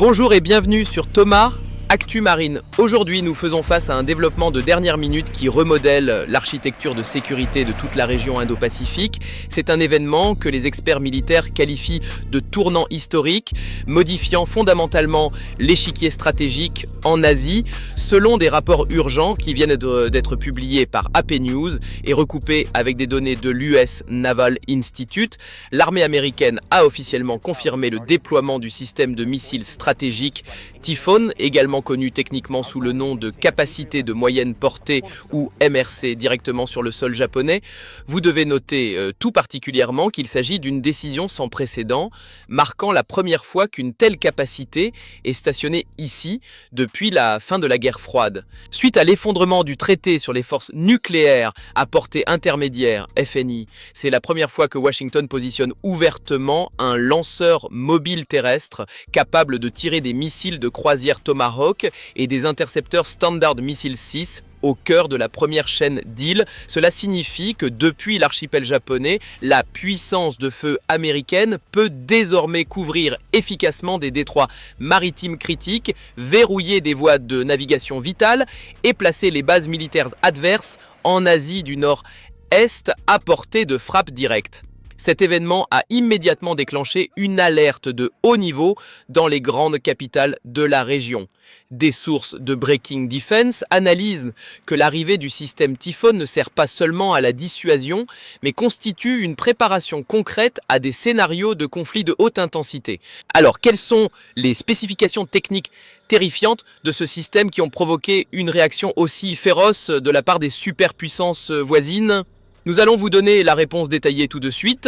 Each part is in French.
Bonjour et bienvenue sur Thomas Actu Marine. Aujourd'hui, nous faisons face à un développement de dernière minute qui remodèle l'architecture de sécurité de toute la région Indo-Pacifique. C'est un événement que les experts militaires qualifient de tournant historique, modifiant fondamentalement l'échiquier stratégique en Asie, selon des rapports urgents qui viennent d'être publiés par AP News et recoupés avec des données de l'US Naval Institute. L'armée américaine a officiellement confirmé le déploiement du système de missiles stratégiques Typhoon, également connu techniquement sous le nom de capacité de moyenne portée ou MRC directement sur le sol japonais. Vous devez noter tout particulièrement qu'il s'agit d'une décision sans précédent, marquant la première fois qu'une telle capacité est stationnée ici depuis la fin de la guerre froide. Suite à l'effondrement du traité sur les forces nucléaires à portée intermédiaire, FNI, c'est la première fois que Washington positionne ouvertement un lanceur mobile terrestre capable de tirer des missiles de croisière Tomahawk et des intercepteurs Standard Missile 6 au cœur de la première chaîne d'îles. Cela signifie que depuis l'archipel japonais, la puissance de feu américaine peut désormais couvrir efficacement des détroits maritimes critiques, verrouiller des voies de navigation vitales et placer les bases militaires adverses en Asie du Nord-Est à portée de frappe directe. Cet événement a immédiatement déclenché une alerte de haut niveau dans les grandes capitales de la région. Des sources de Breaking Defense analysent que l'arrivée du système Typhoon ne sert pas seulement à la dissuasion, mais constitue une préparation concrète à des scénarios de conflits de haute intensité. Alors, quelles sont les spécifications techniques terrifiantes de ce système qui ont provoqué une réaction aussi féroce de la part des superpuissances voisines ? Nous allons vous donner la réponse détaillée tout de suite.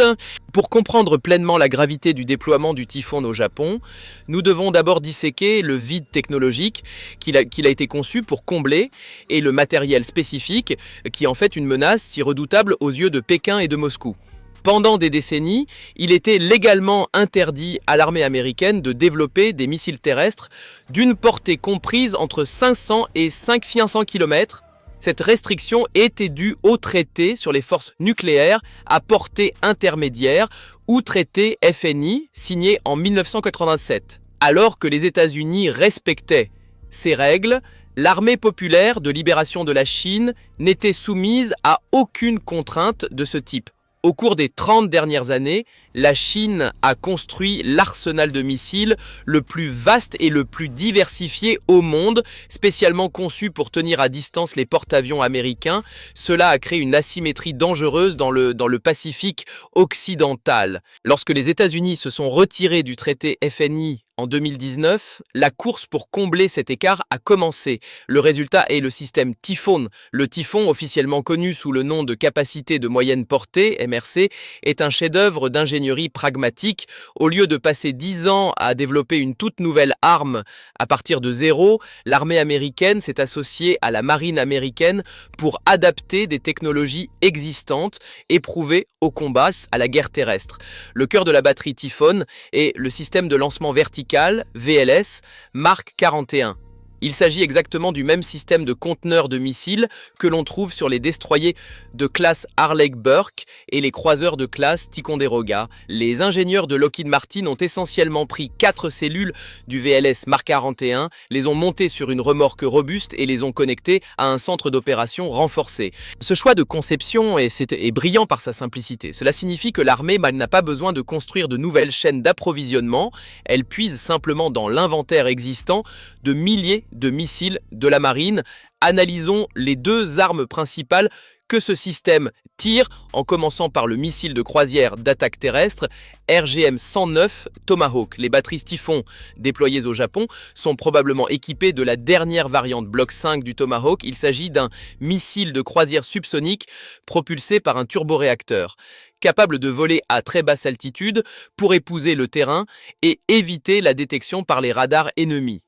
Pour comprendre pleinement la gravité du déploiement du Typhoon au Japon, nous devons d'abord disséquer le vide technologique qu'il a été conçu pour combler et le matériel spécifique qui en fait une menace si redoutable aux yeux de Pékin et de Moscou. Pendant des décennies, il était légalement interdit à l'armée américaine de développer des missiles terrestres d'une portée comprise entre 500 et 500 km. Cette restriction était due au traité sur les forces nucléaires à portée intermédiaire ou traité FNI signé en 1987. Alors que les États-Unis respectaient ces règles, l'armée populaire de libération de la Chine n'était soumise à aucune contrainte de ce type. Au cours des 30 dernières années, la Chine a construit l'arsenal de missiles le plus vaste et le plus diversifié au monde, spécialement conçu pour tenir à distance les porte-avions américains. Cela a créé une asymétrie dangereuse dans le Pacifique occidental. Lorsque les États-Unis se sont retirés du traité FNI en 2019, la course pour combler cet écart a commencé. Le résultat est le système Typhoon. Le Typhoon, officiellement connu sous le nom de capacité de moyenne portée, MRC, est un chef-d'œuvre d'ingénierie pragmatique. Au lieu de passer 10 ans à développer une toute nouvelle arme à partir de zéro, l'armée américaine s'est associée à la marine américaine pour adapter des technologies existantes éprouvées au combat à la guerre terrestre. Le cœur de la batterie Typhoon est le système de lancement vertical VLS Mark 41. Il s'agit exactement du même système de conteneur de missiles que l'on trouve sur les destroyers de classe Harley-Burke et les croiseurs de classe Ticonderoga. Les ingénieurs de Lockheed Martin ont essentiellement pris 4 cellules du VLS Mark 41, les ont montées sur une remorque robuste et les ont connectées à un centre d'opération renforcé. Ce choix de conception est brillant par sa simplicité. Cela signifie que l'armée n'a pas besoin de construire de nouvelles chaînes d'approvisionnement, elle puise simplement dans l'inventaire existant de milliers de missiles de la marine. Analysons les 2 armes principales que ce système tire, en commençant par le missile de croisière d'attaque terrestre RGM-109 Tomahawk. Les batteries Typhoon déployées au Japon sont probablement équipées de la dernière variante Block 5 du Tomahawk. Il s'agit d'un missile de croisière subsonique propulsé par un turboréacteur, capable de voler à très basse altitude pour épouser le terrain et éviter la détection par les radars ennemis.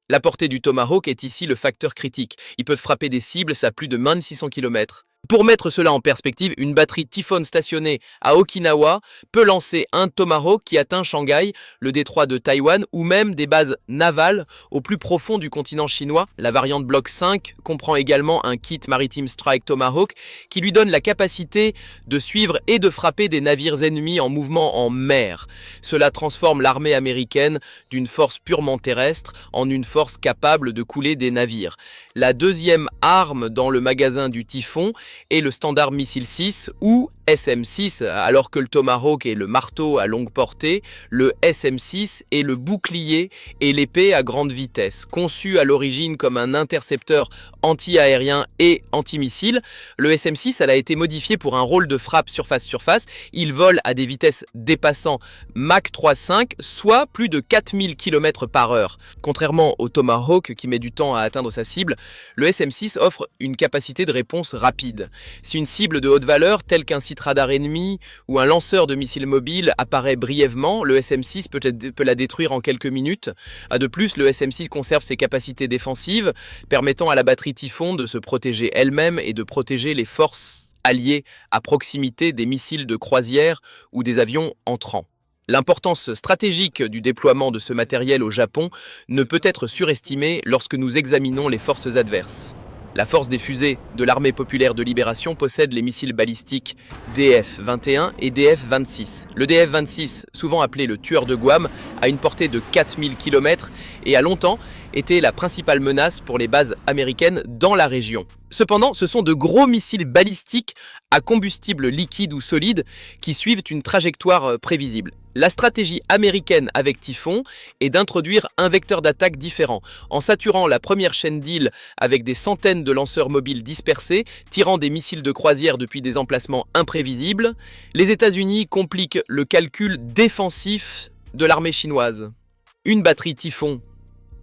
La portée du Tomahawk est ici le facteur critique. Ils peuvent frapper des cibles à plus de 1600 km. Pour mettre cela en perspective, une batterie Typhoon stationnée à Okinawa peut lancer un Tomahawk qui atteint Shanghai, le détroit de Taïwan ou même des bases navales au plus profond du continent chinois. La variante Block 5 comprend également un kit Maritime Strike Tomahawk qui lui donne la capacité de suivre et de frapper des navires ennemis en mouvement en mer. Cela transforme l'armée américaine d'une force purement terrestre en une force capable de couler des navires. La deuxième arme dans le magasin du Typhon est le Standard Missile 6 ou SM-6, alors que le Tomahawk est le marteau à longue portée, le SM-6 est le bouclier et l'épée à grande vitesse. Conçu à l'origine comme un intercepteur anti-aérien et anti-missile, le SM-6 a été modifié pour un rôle de frappe surface-surface. Il vole à des vitesses dépassant Mach 3.5, soit plus de 4000 km/h. Contrairement au Tomahawk qui met du temps à atteindre sa cible, le SM-6 offre une capacité de réponse rapide. Si une cible de haute valeur, telle qu'un site radar ennemi ou un lanceur de missiles mobile apparaît brièvement, le SM-6 peut la détruire en quelques minutes. De plus, le SM-6 conserve ses capacités défensives, permettant à la batterie Typhon de se protéger elle-même et de protéger les forces alliées à proximité des missiles de croisière ou des avions entrants. L'importance stratégique du déploiement de ce matériel au Japon ne peut être surestimée lorsque nous examinons les forces adverses. La force des fusées de l'Armée populaire de libération possède les missiles balistiques DF-21 et DF-26. Le DF-26, souvent appelé le tueur de Guam, a une portée de 4000 km et a longtemps été la principale menace pour les bases américaines dans la région. Cependant, ce sont de gros missiles balistiques à combustible liquide ou solide qui suivent une trajectoire prévisible. La stratégie américaine avec Typhon est d'introduire un vecteur d'attaque différent, en saturant la première chaîne d'îles avec des centaines de lanceurs mobiles dispersés, tirant des missiles de croisière depuis des emplacements imprévisibles. Les États-Unis compliquent le calcul défensif de l'armée chinoise. Une batterie Typhon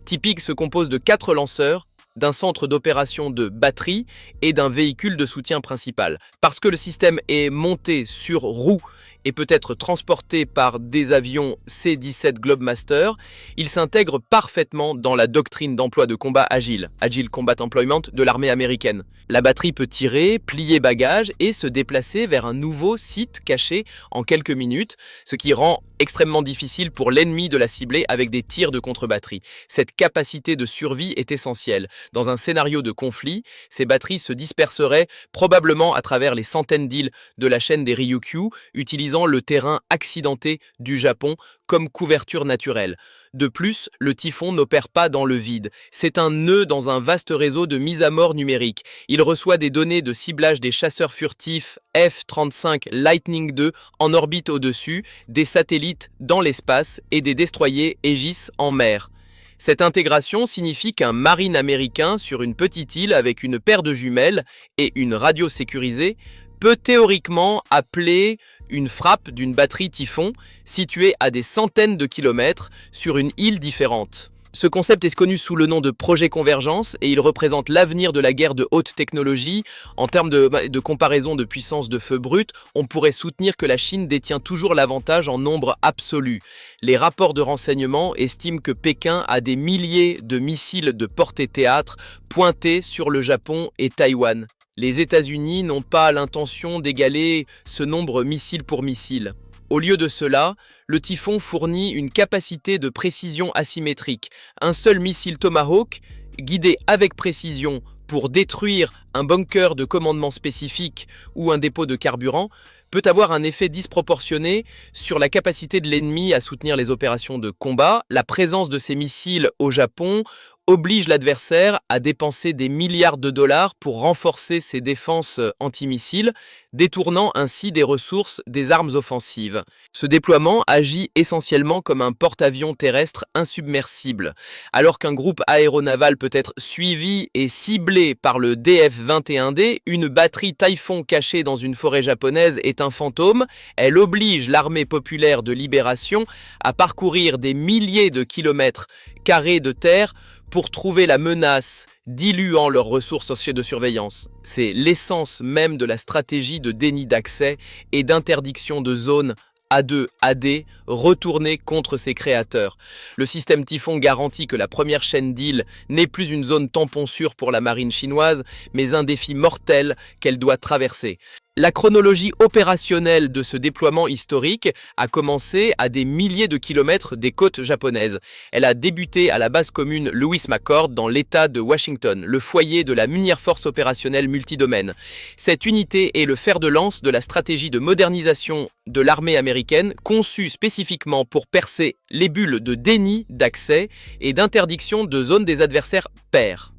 typique se compose de 4 lanceurs, d'un centre d'opération de batterie et d'un véhicule de soutien principal. Parce que le système est monté sur roues et peut être transporté par des avions C-17 Globemaster, il s'intègre parfaitement dans la doctrine d'emploi de combat agile, Agile Combat Employment de l'armée américaine. La batterie peut tirer, plier bagages et se déplacer vers un nouveau site caché en quelques minutes, ce qui rend extrêmement difficile pour l'ennemi de la cibler avec des tirs de contre-batterie. Cette capacité de survie est essentielle. Dans un scénario de conflit, ces batteries se disperseraient probablement à travers les centaines d'îles de la chaîne des Ryukyu, utilisant le terrain accidenté du Japon comme couverture naturelle. De plus, le Typhon n'opère pas dans le vide. C'est un nœud dans un vaste réseau de mise à mort numérique. Il reçoit des données de ciblage des chasseurs furtifs F-35 Lightning II en orbite au-dessus, des satellites dans l'espace et des destroyers Aegis en mer. Cette intégration signifie qu'un marine américain sur une petite île avec une paire de jumelles et une radio sécurisée peut théoriquement appeler une frappe d'une batterie Typhon située à des centaines de kilomètres sur une île différente. Ce concept est connu sous le nom de projet Convergence et il représente l'avenir de la guerre de haute technologie. En termes de comparaison de puissance de feu brut, on pourrait soutenir que la Chine détient toujours l'avantage en nombre absolu. Les rapports de renseignement estiment que Pékin a des milliers de missiles de portée théâtre pointés sur le Japon et Taïwan. Les États-Unis n'ont pas l'intention d'égaler ce nombre missile pour missile. Au lieu de cela, le Typhon fournit une capacité de précision asymétrique. Un seul missile Tomahawk, guidé avec précision pour détruire un bunker de commandement spécifique ou un dépôt de carburant, peut avoir un effet disproportionné sur la capacité de l'ennemi à soutenir les opérations de combat. La présence de ces missiles au Japon oblige l'adversaire à dépenser des milliards de dollars pour renforcer ses défenses antimissiles, détournant ainsi des ressources des armes offensives. Ce déploiement agit essentiellement comme un porte-avions terrestre insubmersible. Alors qu'un groupe aéronaval peut être suivi et ciblé par le DF-21D, une batterie Typhon cachée dans une forêt japonaise est un fantôme. Elle oblige l'armée populaire de libération à parcourir des milliers de kilomètres carrés de terre pour trouver la menace, diluant leurs ressources de surveillance. C'est l'essence même de la stratégie de déni d'accès et d'interdiction de zones A2, AD, retourner contre ses créateurs. Le système Typhon garantit que la première chaîne d'îles n'est plus une zone tampon sûre pour la marine chinoise, mais un défi mortel qu'elle doit traverser. La chronologie opérationnelle de ce déploiement historique a commencé à des milliers de kilomètres des côtes japonaises. Elle a débuté à la base commune Lewis McChord dans l'État de Washington, le foyer de la minière force opérationnelle multidomaine. Cette unité est le fer de lance de la stratégie de modernisation de l'armée américaine, conçue spécifiquement pour percer les bulles de déni d'accès et d'interdiction de zones des adversaires pairs.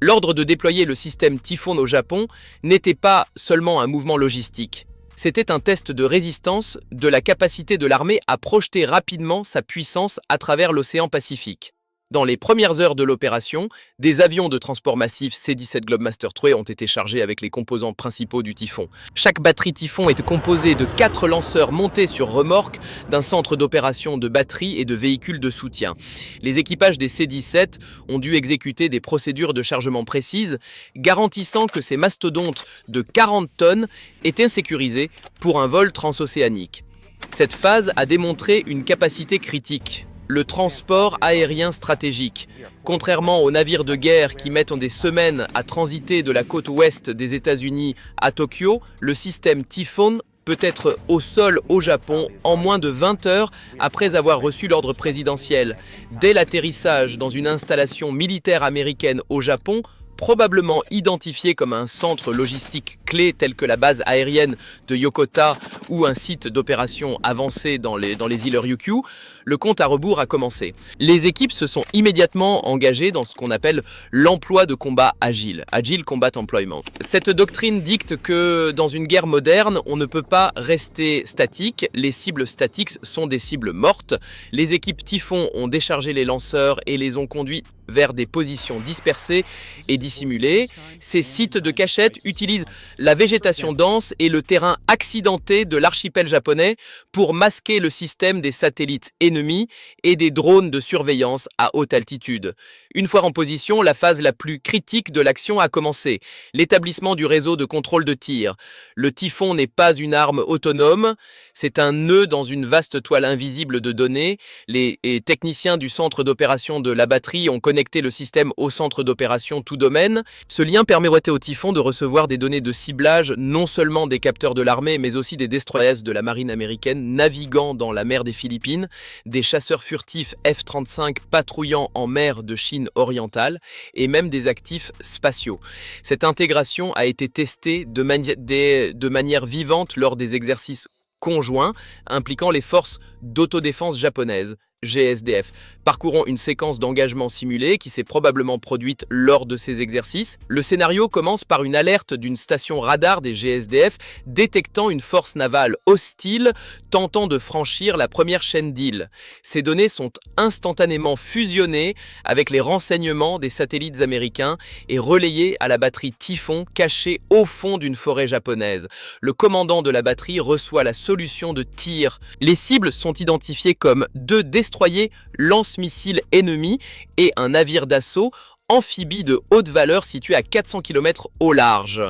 L'ordre de déployer le système Typhon au Japon n'était pas seulement un mouvement logistique. C'était un test de résistance de la capacité de l'armée à projeter rapidement sa puissance à travers l'océan Pacifique. Dans les premières heures de l'opération, des avions de transport massif C-17 Globemaster III ont été chargés avec les composants principaux du Typhon. Chaque batterie Typhon est composée de 4 lanceurs montés sur remorque, d'un centre d'opération de batterie et de véhicules de soutien. Les équipages des C-17 ont dû exécuter des procédures de chargement précises, garantissant que ces mastodontes de 40 tonnes étaient sécurisés pour un vol transocéanique. Cette phase a démontré une capacité critique. Le transport aérien stratégique. Contrairement aux navires de guerre qui mettent des semaines à transiter de la côte ouest des États-Unis à Tokyo, le système Typhon peut être au sol au Japon en moins de 20 heures après avoir reçu l'ordre présidentiel. Dès l'atterrissage dans une installation militaire américaine au Japon, probablement identifié comme un centre logistique clé tel que la base aérienne de Yokota ou un site d'opération avancé dans les îles Ryukyu, le compte à rebours a commencé. Les équipes se sont immédiatement engagées dans ce qu'on appelle l'emploi de combat agile, Agile Combat Employment. Cette doctrine dicte que dans une guerre moderne, on ne peut pas rester statique, les cibles statiques sont des cibles mortes. Les équipes Typhon ont déchargé les lanceurs et les ont conduits vers des positions dispersées et dissimulées. Ces sites de cachette utilisent la végétation dense et le terrain accidenté de l'archipel japonais pour masquer le système des satellites ennemis et des drones de surveillance à haute altitude. Une fois en position, la phase la plus critique de l'action a commencé, l'établissement du réseau de contrôle de tir. Le Typhon n'est pas une arme autonome, c'est un nœud dans une vaste toile invisible de données. Les techniciens du centre d'opération de la batterie ont connecté le système au centre d'opération tout domaine. Ce lien permettait au Typhon de recevoir des données de ciblage non seulement des capteurs de l'armée, mais aussi des destroyers de la marine américaine naviguant dans la mer des Philippines, des chasseurs furtifs F-35 patrouillant en mer de Chine orientale et même des actifs spatiaux. Cette intégration a été testée de manière vivante lors des exercices conjoints impliquant les forces d'autodéfense japonaises, GSDF. Parcourons une séquence d'engagement simulée qui s'est probablement produite lors de ces exercices. Le scénario commence par une alerte d'une station radar des GSDF détectant une force navale hostile tentant de franchir la première chaîne d'îles. Ces données sont instantanément fusionnées avec les renseignements des satellites américains et relayées à la batterie Typhon cachée au fond d'une forêt japonaise. Le commandant de la batterie reçoit la solution de tir. Les cibles sont identifiées comme 2 destroyers lance-missiles ennemis et un navire d'assaut amphibie de haute valeur situé à 400 km au large.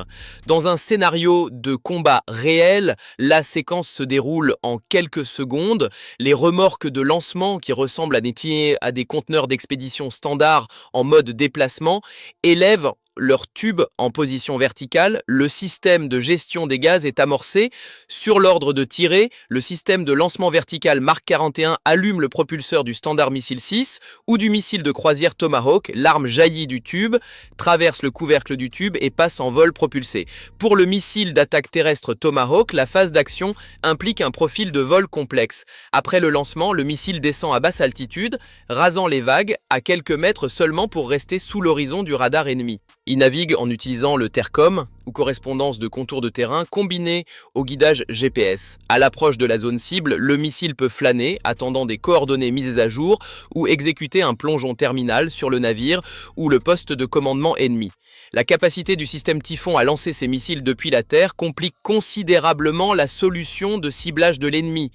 Dans un scénario de combat réel, la séquence se déroule en quelques secondes. Les remorques de lancement, qui ressemblent à des conteneurs d'expédition standard en mode déplacement, élèvent leur tube en position verticale, le système de gestion des gaz est amorcé. Sur l'ordre de tirer, le système de lancement vertical Mark 41 allume le propulseur du Standard Missile 6 ou du missile de croisière Tomahawk. L'arme jaillit du tube, traverse le couvercle du tube et passe en vol propulsé. Pour le missile d'attaque terrestre Tomahawk, la phase d'action implique un profil de vol complexe. Après le lancement, le missile descend à basse altitude, rasant les vagues à quelques mètres seulement pour rester sous l'horizon du radar ennemi. Il navigue en utilisant le TERCOM, ou correspondance de contours de terrain, combiné au guidage GPS. À l'approche de la zone cible, le missile peut flâner, attendant des coordonnées mises à jour, ou exécuter un plongeon terminal sur le navire ou le poste de commandement ennemi. La capacité du système Typhon à lancer ses missiles depuis la Terre complique considérablement la solution de ciblage de l'ennemi.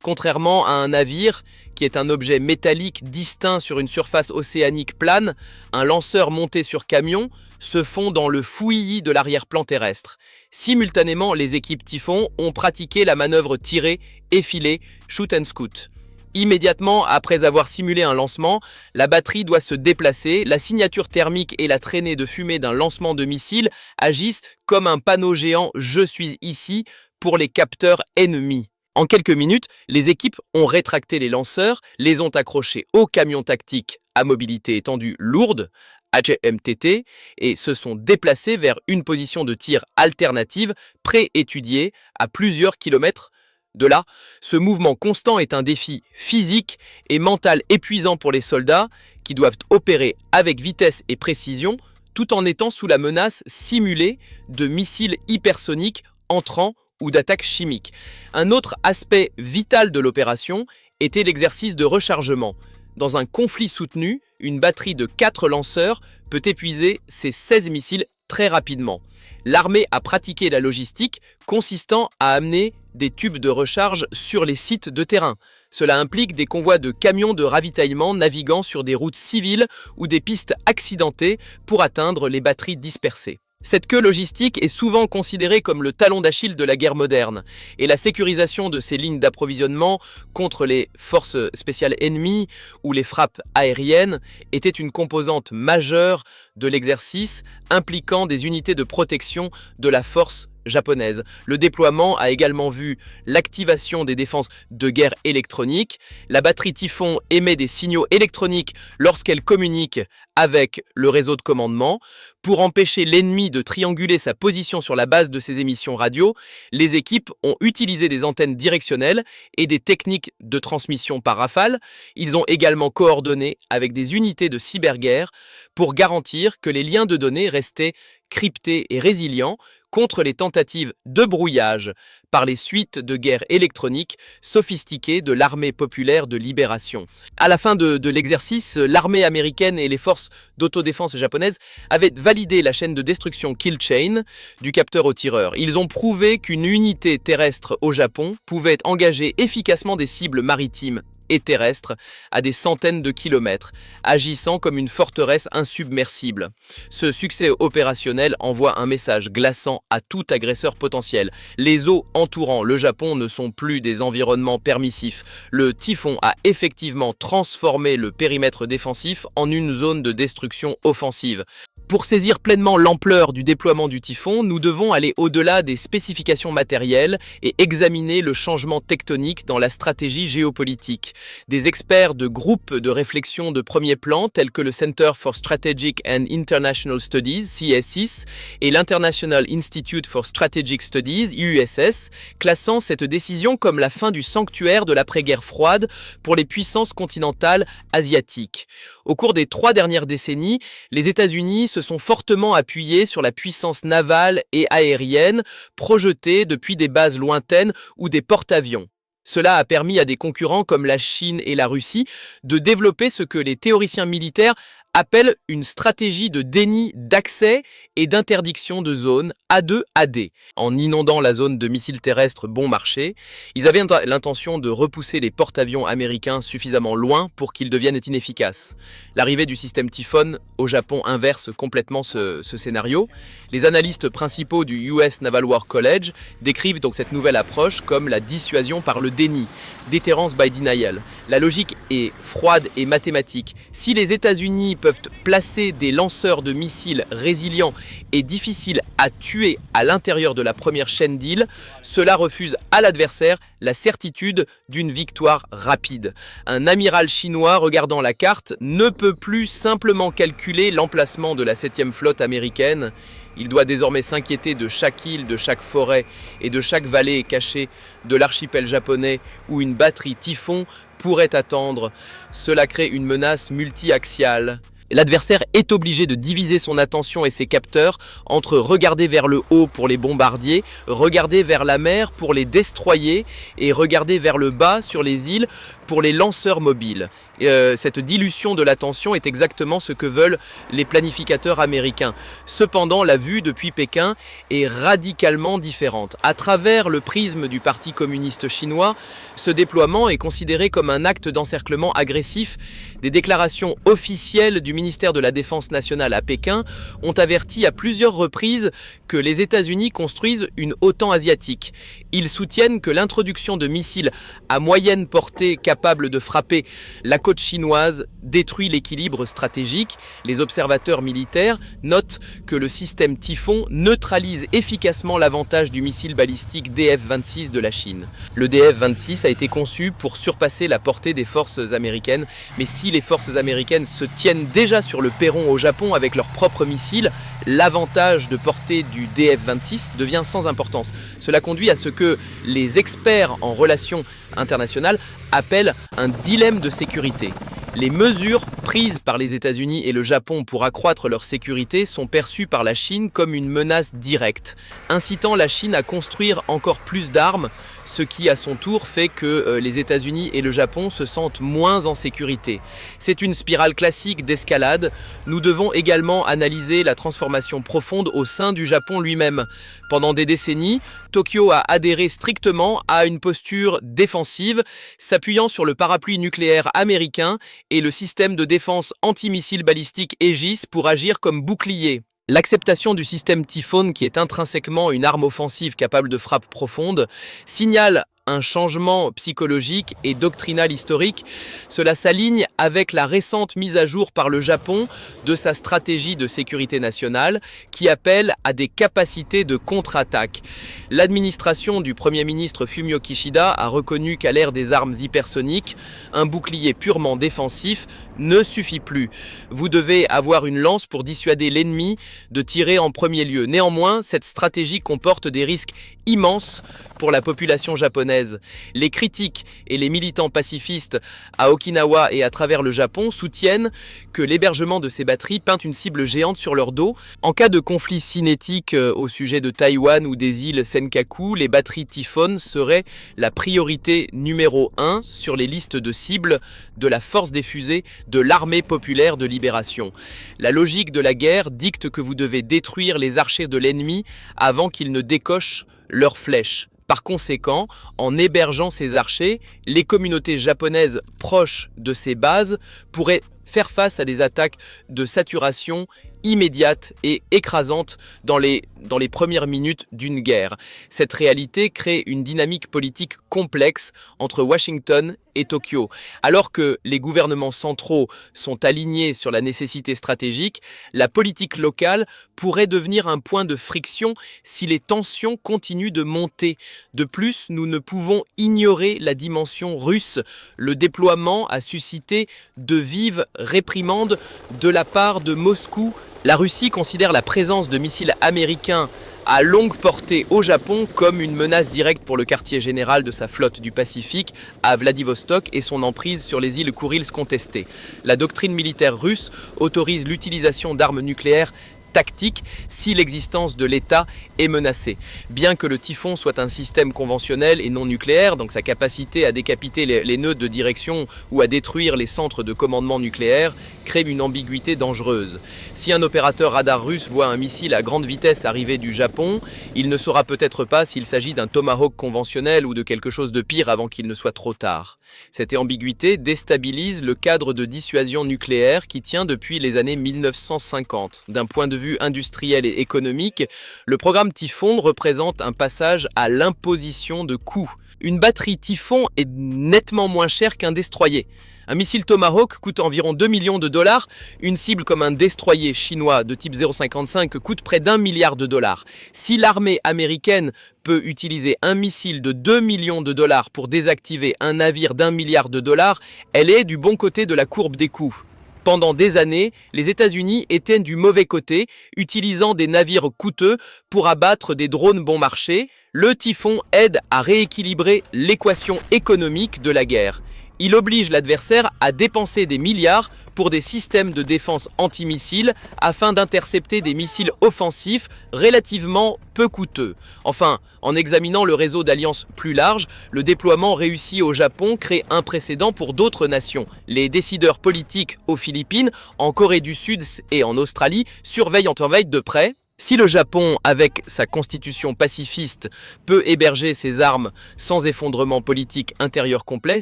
Contrairement à un navire, qui est un objet métallique distinct sur une surface océanique plane, un lanceur monté sur camion se fond dans le fouillis de l'arrière-plan terrestre. Simultanément, les équipes Typhon ont pratiqué la manœuvre tirer, effiler, shoot and scoot. Immédiatement après avoir simulé un lancement, la batterie doit se déplacer, la signature thermique et la traînée de fumée d'un lancement de missile agissent comme un panneau géant « Je suis ici » pour les capteurs ennemis. En quelques minutes, les équipes ont rétracté les lanceurs, les ont accrochés au camion tactique à mobilité étendue lourde, HMTT, et se sont déplacés vers une position de tir alternative préétudiée à plusieurs kilomètres de là. Ce mouvement constant est un défi physique et mental épuisant pour les soldats qui doivent opérer avec vitesse et précision tout en étant sous la menace simulée de missiles hypersoniques entrants ou d'attaques chimiques. Un autre aspect vital de l'opération était l'exercice de rechargement. Dans un conflit soutenu, une batterie de 4 lanceurs peut épuiser ses 16 missiles très rapidement. L'armée a pratiqué la logistique consistant à amener des tubes de recharge sur les sites de terrain. Cela implique des convois de camions de ravitaillement naviguant sur des routes civiles ou des pistes accidentées pour atteindre les batteries dispersées. Cette queue logistique est souvent considérée comme le talon d'Achille de la guerre moderne, et la sécurisation de ces lignes d'approvisionnement contre les forces spéciales ennemies ou les frappes aériennes était une composante majeure de l'exercice impliquant des unités de protection de la force japonaise. Le déploiement a également vu l'activation des défenses de guerre électroniques. La batterie Typhon émet des signaux électroniques lorsqu'elle communique avec le réseau de commandement. Pour empêcher l'ennemi de trianguler sa position sur la base de ses émissions radio, les équipes ont utilisé des antennes directionnelles et des techniques de transmission par rafale. Ils ont également coordonné avec des unités de cyberguerre pour garantir que les liens de données restaient cryptés et résilients contre les tentatives de brouillage par les suites de guerre électronique sophistiquées de l'armée populaire de libération. À la fin de l'exercice, l'armée américaine et les forces d'autodéfense japonaises avaient validé la chaîne de destruction Kill Chain du capteur au tireur. Ils ont prouvé qu'une unité terrestre au Japon pouvait engager efficacement des cibles maritimes et terrestres à des centaines de kilomètres, agissant comme une forteresse insubmersible. Ce succès opérationnel envoie un message glaçant à tout agresseur potentiel. Les eaux entourant le Japon ne sont plus des environnements permissifs. Le typhon a effectivement transformé le périmètre défensif en une zone de destruction offensive. Pour saisir pleinement l'ampleur du déploiement du typhon, nous devons aller au-delà des spécifications matérielles et examiner le changement tectonique dans la stratégie géopolitique. Des experts de groupes de réflexion de premier plan tels que le Center for Strategic and International Studies, CSIS, et l'International Institute for Strategic Studies, IUSS, classant cette décision comme la fin du sanctuaire de l'après-guerre froide pour les puissances continentales asiatiques. Au cours des 3 dernières décennies, les États-Unis se sont fortement appuyés sur la puissance navale et aérienne projetée depuis des bases lointaines ou des porte-avions. Cela a permis à des concurrents comme la Chine et la Russie de développer ce que les théoriciens militaires appellent une stratégie de déni d'accès et d'interdiction de zone A2-AD. En inondant la zone de missiles terrestres bon marché, ils avaient l'intention de repousser les porte-avions américains suffisamment loin pour qu'ils deviennent inefficaces. L'arrivée du système Typhon au Japon inverse complètement ce scénario. Les analystes principaux du US Naval War College décrivent donc cette nouvelle approche comme la dissuasion par le déni, deterrence by denial. La logique est froide et mathématique. Si les États-Unis peuvent placer des lanceurs de missiles résilients et difficiles à tuer à l'intérieur de la première chaîne d'îles, cela refuse à l'adversaire la certitude d'une victoire rapide. Un amiral chinois regardant la carte ne peut plus simplement calculer l'emplacement de la 7e flotte américaine. Il doit désormais s'inquiéter de chaque île, de chaque forêt et de chaque vallée cachée de l'archipel japonais où une batterie Typhon pourrait attendre. Cela crée une menace multi-axiale. L'adversaire est obligé de diviser son attention et ses capteurs entre regarder vers le haut pour les bombardiers, regarder vers la mer pour les destroyers et regarder vers le bas sur les îles pour les lanceurs mobiles. Cette dilution de l'attention est exactement ce que veulent les planificateurs américains. Cependant, la vue depuis Pékin est radicalement différente. À travers le prisme du Parti communiste chinois, ce déploiement est considéré comme un acte d'encerclement agressif. Des déclarations officielles du ministère de la Défense nationale à Pékin ont averti à plusieurs reprises que les États-Unis construisent une OTAN asiatique. Ils soutiennent que l'introduction de missiles à moyenne portée capables de frapper la côte chinoise détruit l'équilibre stratégique. Les observateurs militaires notent que le système Typhon neutralise efficacement l'avantage du missile balistique DF-26 de la Chine. Le DF-26 a été conçu pour surpasser la portée des forces américaines, mais si les forces américaines se tiennent déjà sur le perron au Japon avec leurs propres missiles, l'avantage de portée du DF-26 devient sans importance. Cela conduit à ce que les experts en relations internationales appellent un dilemme de sécurité. Les mesures prises par les États-Unis et le Japon pour accroître leur sécurité sont perçues par la Chine comme une menace directe, incitant la Chine à construire encore plus d'armes, ce qui à son tour fait que les États-Unis et le Japon se sentent moins en sécurité. C'est une spirale classique d'escalade. Nous devons également analyser la transformation profonde au sein du Japon lui-même. Pendant des décennies, Tokyo a adhéré strictement à une posture défensive, s'appuyant sur le parapluie nucléaire américain et le système de défense antimissile balistique Aegis pour agir comme bouclier. L'acceptation du système Typhon, qui est intrinsèquement une arme offensive capable de frappe profonde, signale un changement psychologique et doctrinal historique. Cela s'aligne avec la récente mise à jour par le Japon de sa stratégie de sécurité nationale qui appelle à des capacités de contre-attaque. L'administration du Premier ministre Fumio Kishida a reconnu qu'à l'ère des armes hypersoniques, un bouclier purement défensif ne suffit plus. Vous devez avoir une lance pour dissuader l'ennemi de tirer en premier lieu. Néanmoins, cette stratégie comporte des risques immenses pour la population japonaise. Les critiques et les militants pacifistes à Okinawa et à travers le Japon soutiennent que l'hébergement de ces batteries peint une cible géante sur leur dos. En cas de conflit cinétique au sujet de Taïwan ou des îles Senkaku, les batteries Typhon seraient la priorité numéro 1 sur les listes de cibles de la force des fusées de l'armée populaire de libération. La logique de la guerre dicte que vous devez détruire les archers de l'ennemi avant qu'ils ne décochent leurs flèches. Par conséquent, en hébergeant ces archers, les communautés japonaises proches de ces bases pourraient faire face à des attaques de saturation immédiate et écrasante dans les premières minutes d'une guerre. Cette réalité crée une dynamique politique complexe entre Washington et Tokyo. Alors que les gouvernements centraux sont alignés sur la nécessité stratégique, la politique locale pourrait devenir un point de friction si les tensions continuent de monter. De plus, nous ne pouvons ignorer la dimension russe. Le déploiement a suscité de vives réprimandes de la part de Moscou. La Russie considère la présence de missiles américains à longue portée au Japon comme une menace directe pour le quartier général de sa flotte du Pacifique à Vladivostok et son emprise sur les îles Kourils contestées. La doctrine militaire russe autorise l'utilisation d'armes nucléaires tactique si l'existence de l'État est menacée. Bien que le Typhon soit un système conventionnel et non nucléaire, donc sa capacité à décapiter les nœuds de direction ou à détruire les centres de commandement nucléaire crée une ambiguïté dangereuse. Si un opérateur radar russe voit un missile à grande vitesse arriver du Japon, il ne saura peut-être pas s'il s'agit d'un Tomahawk conventionnel ou de quelque chose de pire avant qu'il ne soit trop tard. Cette ambiguïté déstabilise le cadre de dissuasion nucléaire qui tient depuis les années 1950. D'un point de vue industriel et économique, le programme Typhon représente un passage à l'imposition de coûts. Une batterie Typhon est nettement moins chère qu'un destroyer. Un missile Tomahawk coûte environ 2 millions de dollars. Une cible comme un destroyer chinois de type 0,55 coûte près d'1 milliard de dollars. Si l'armée américaine peut utiliser un missile de 2 millions de dollars pour désactiver un navire d'1 milliard de dollars, elle est du bon côté de la courbe des coûts. Pendant des années, les États-Unis étaient du mauvais côté, utilisant des navires coûteux pour abattre des drones bon marché. Le Typhon aide à rééquilibrer l'équation économique de la guerre. Il oblige l'adversaire à dépenser des milliards pour des systèmes de défense antimissiles afin d'intercepter des missiles offensifs relativement peu coûteux. Enfin, en examinant le réseau d'alliances plus large, le déploiement réussi au Japon crée un précédent pour d'autres nations. Les décideurs politiques aux Philippines, en Corée du Sud et en Australie surveillent de près. Si le Japon, avec sa constitution pacifiste, peut héberger ses armes sans effondrement politique intérieur complet,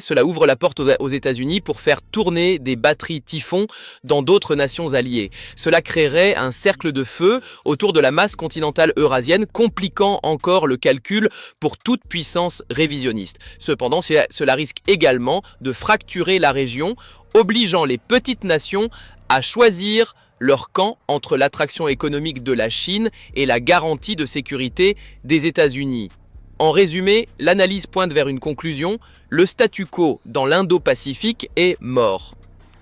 cela ouvre la porte aux États-Unis pour faire tourner des batteries Typhon dans d'autres nations alliées. Cela créerait un cercle de feu autour de la masse continentale eurasienne, compliquant encore le calcul pour toute puissance révisionniste. Cependant, cela risque également de fracturer la région, obligeant les petites nations à choisir leur camp entre l'attraction économique de la Chine et la garantie de sécurité des États-Unis. En résumé, l'analyse pointe vers une conclusion, le statu quo dans l'Indo-Pacifique est mort.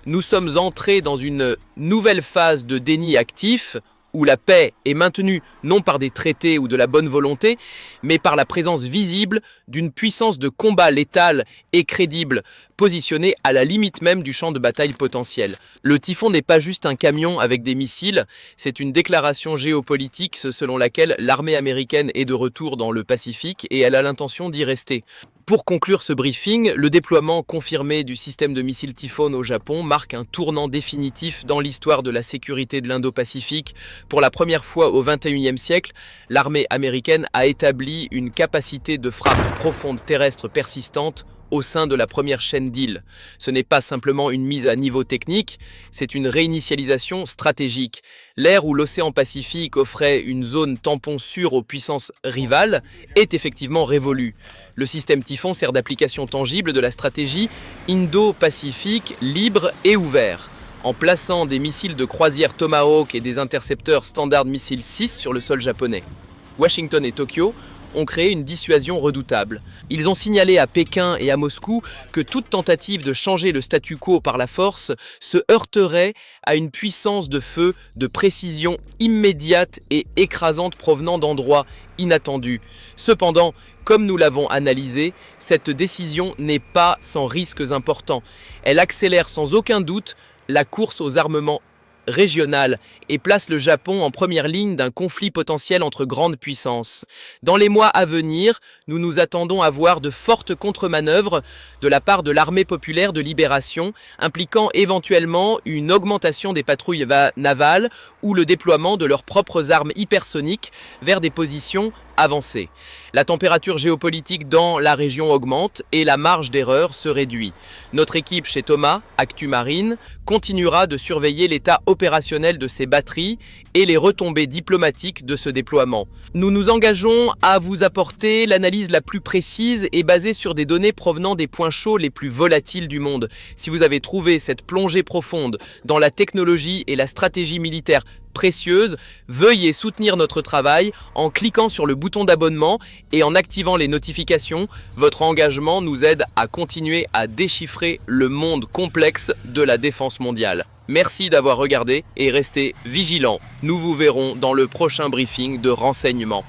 Nous sommes entrés dans une nouvelle phase de déni actif, où la paix est maintenue non par des traités ou de la bonne volonté, mais par la présence visible d'une puissance de combat létale et crédible, positionnée à la limite même du champ de bataille potentiel. Le Typhon n'est pas juste un camion avec des missiles, c'est une déclaration géopolitique selon laquelle l'armée américaine est de retour dans le Pacifique et elle a l'intention d'y rester. Pour conclure ce briefing, le déploiement confirmé du système de missiles Typhoon au Japon marque un tournant définitif dans l'histoire de la sécurité de l'Indo-Pacifique. Pour la première fois au XXIe siècle, l'armée américaine a établi une capacité de frappe profonde terrestre persistante au sein de la première chaîne d'îles. Ce n'est pas simplement une mise à niveau technique, c'est une réinitialisation stratégique. L'ère où l'océan Pacifique offrait une zone tampon sûre aux puissances rivales est effectivement révolue. Le système Typhon sert d'application tangible de la stratégie Indo-Pacifique libre et ouvert. En plaçant des missiles de croisière Tomahawk et des intercepteurs Standard Missile 6 sur le sol japonais. Washington et Tokyo ont créé une dissuasion redoutable. Ils ont signalé à Pékin et à Moscou que toute tentative de changer le statu quo par la force se heurterait à une puissance de feu de précision immédiate et écrasante provenant d'endroits inattendus. Cependant, comme nous l'avons analysé, cette décision n'est pas sans risques importants. Elle accélère sans aucun doute la course aux armements régionale et place le Japon en première ligne d'un conflit potentiel entre grandes puissances. Dans les mois à venir, nous nous attendons à voir de fortes contre-manœuvres de la part de l'armée populaire de libération, impliquant éventuellement une augmentation des patrouilles navales ou le déploiement de leurs propres armes hypersoniques vers des positions avancées. La température géopolitique dans la région augmente et la marge d'erreur se réduit. Notre équipe chez Thomas, Actu Marine, continuera de surveiller l'état opérationnel de ces batteries et les retombées diplomatiques de ce déploiement. Nous nous engageons à vous apporter l'analyse la plus précise et basée sur des données provenant des points chauds les plus volatiles du monde. Si vous avez trouvé cette plongée profonde dans la technologie et la stratégie militaire précieuse, veuillez soutenir notre travail en cliquant sur le bouton d'abonnement et en activant les notifications. Votre engagement nous aide à continuer à déchiffrer le monde complexe de la défense mondiale. Merci d'avoir regardé et restez vigilants. Nous vous verrons dans le prochain briefing de renseignement.